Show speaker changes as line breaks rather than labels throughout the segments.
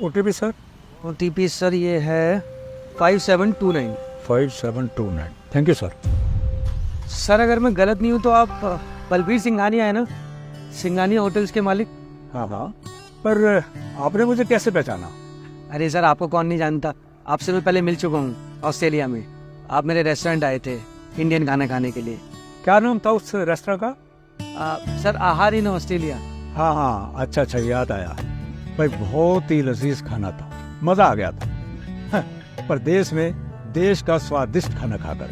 OTP sir?
OTP sir ये है 5729।
5729। Thank you sir.
Sir अगर मैं गलत नहीं हूँ तो आप बलबीर सिंघानिया है ना, सिंघानिया होटल्स के मालिक?
हाँ हाँ, पर आपने मुझे कैसे पहचाना?
अरे सर आपको कौन नहीं जानता, आपसे मैं पहले मिल चुका हूँ ऑस्ट्रेलिया में। आप मेरे रेस्टोरेंट आए थे इंडियन खाना खाने के लिए।
क्या नाम था उस रेस्टोरेंट का?
सर आहार इन ऑस्ट्रेलिया।
हाँ हाँ, अच्छा अच्छा, याद आया भाई, बहुत ही लजीज खाना था, मज़ा आ गया था। पर देश का स्वादिष्ट खाना खाकर।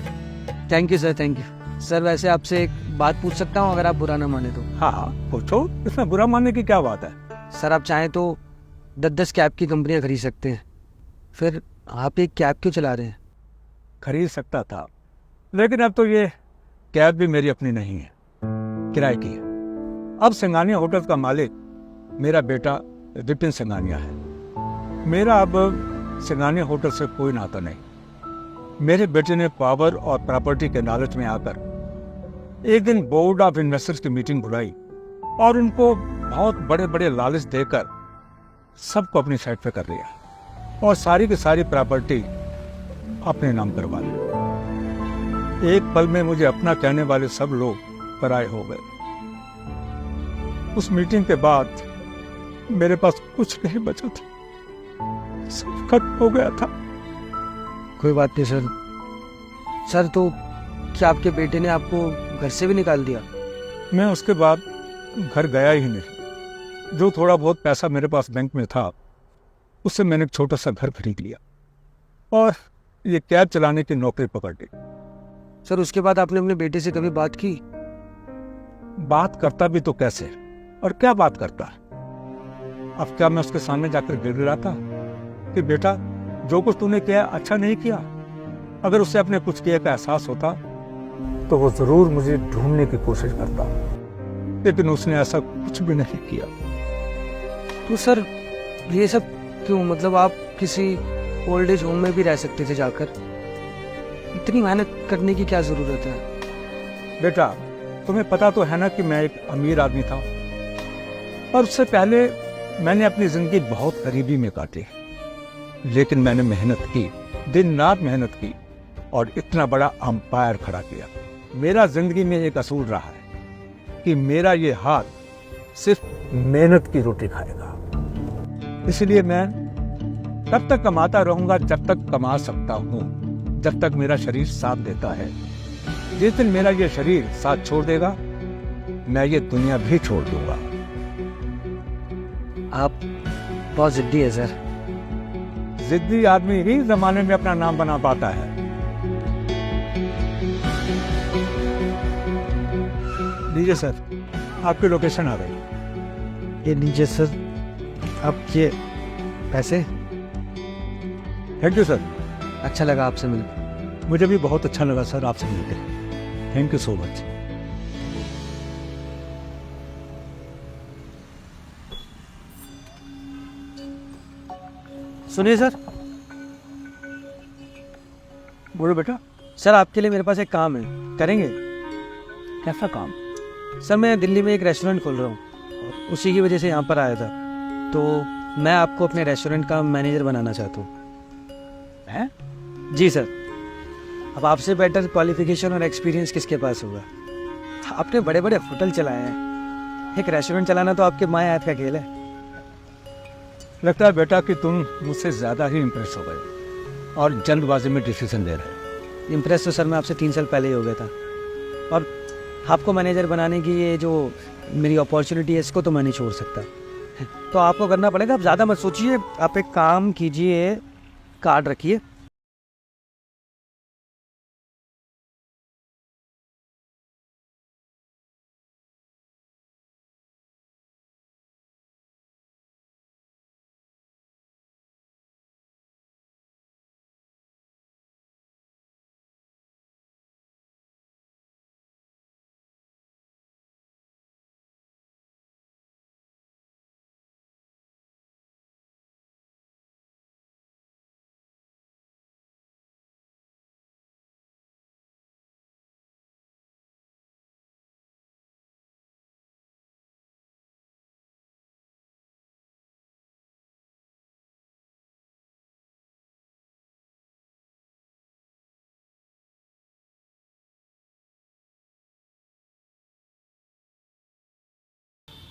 Thank you sir, thank you sir. वैसे आपसे एक बात पूछ सकता हूँ अगर आप बुरा ना माने तो?
हाँ हाँ पूछो, इसमें बुरा मानने की क्या बात है?
सर आप चाहें तो 10-10 कैब की कंपनियाँ खरीद सकते हैं, फिर आप एक कैब क्यों चला रहे हैं?
खरीद सकता था, लेकिन अब तो ये कैब भी मेरी अपनी नहीं है, किराए की है। अब सिंघानिया होटल का मालिक मेरा बेटा विपिन सिंघानिया है। मेरा अब सिंघानिया होटल से कोई नाता नहीं। मेरे बेटे ने पावर और प्रॉपर्टी के लालच में आकर एक दिन बोर्ड ऑफ इन्वेस्टर्स की मीटिंग बुलाई और उनको बहुत बड़े बड़े लालच देकर सबको अपनी साइड पे कर लिया और सारी की सारी प्रॉपर्टी अपने नाम करवा ली। एक पल में मुझे अपना कहने वाले सब लोग पराये हो गए। उस मीटिंग के बाद मेरे पास कुछ नहीं बचा था, सब खत्म हो गया था।
कोई बात नहीं सर। सर तो क्या आपके बेटे ने आपको घर से भी निकाल दिया?
मैं उसके बाद घर गया ही नहीं। जो थोड़ा बहुत पैसा मेरे पास बैंक में था उससे मैंने एक छोटा सा घर खरीद लिया और ये कैब चलाने की नौकरी पकड़ ली।
सर उसके बाद आपने अपने बेटे से कभी बात की?
बात करता भी तो कैसे, और क्या बात करता? अब क्या मैं उसके सामने जाकर गिड़गिड़ाता कि बेटा जो कुछ तूने किया अच्छा नहीं किया? अगर उससे अपने कुछ किए का एहसास होता तो वो जरूर मुझे ढूंढने की कोशिश करता, लेकिन उसने ऐसा कुछ भी नहीं किया।
तो सर ये सब क्यों? मतलब आप किसी ओल्ड एज होम में भी रह सकते थे जाकर, इतनी मेहनत करने की क्या जरूरत है?
बेटा तुम्हें पता तो है ना कि मैं एक अमीर आदमी था, और उससे पहले मैंने अपनी जिंदगी बहुत गरीबी में काटी, लेकिन मैंने मेहनत की, दिन रात मेहनत की और इतना बड़ा अंपायर खड़ा किया। मेरा जिंदगी में एक असूल रहा है कि मेरा ये हाथ सिर्फ मेहनत की रोटी खाएगा। इसलिए मैं तब तक कमाता रहूंगा जब तक कमा सकता हूं, जब तक मेरा शरीर साथ देता है। जिस दिन मेरा ये शरीर साथ छोड़ देगा मैं ये दुनिया भी छोड़ दूंगा।
आप बहुत जिद्दी है सर।
जिद्दी आदमी ही जमाने में अपना नाम बना पाता है। लीजिए सर, आपकी लोकेशन आ गई।
ये लीजिए सर आपके पैसे।
Thank you sir.
अच्छा लगा आपसे मिलकर।
मुझे भी बहुत अच्छा लगा सर आपसे मिलकर। Thank you so much.
सुनिए सर।
बोलो बेटा।
सर आपके लिए मेरे पास एक काम है, करेंगे?
कैसा काम?
सर मैं दिल्ली में एक रेस्टोरेंट खोल रहा हूँ, उसी की वजह से यहाँ पर आया था। तो मैं आपको अपने रेस्टोरेंट का मैनेजर बनाना चाहता हूँ।
हैं?
जी सर। अब आपसे बेटर क्वालिफिकेशन और एक्सपीरियंस किसके पास होगा? आपने बड़े बड़े होटल चलाए हैं, एक रेस्टोरेंट चलाना तो आपके माएँ हाथ का खेल है।
लगता है बेटा कि तुम मुझसे ज्यादा ही इम्प्रेस हो गए और जल्दबाजी में डिसीजन ले रहे।
इम्प्रेस तो सर मैं आपसे 3 साल पहले ही हो गया था, और आपको मैनेजर बनाने की ये जो मेरी अपॉर्चुनिटी है इसको तो मैं नहीं छोड़ सकता। तो आपको करना पड़ेगा, आप ज़्यादा मत सोचिए, आप एक काम कीजिए, कार्ड रखिए,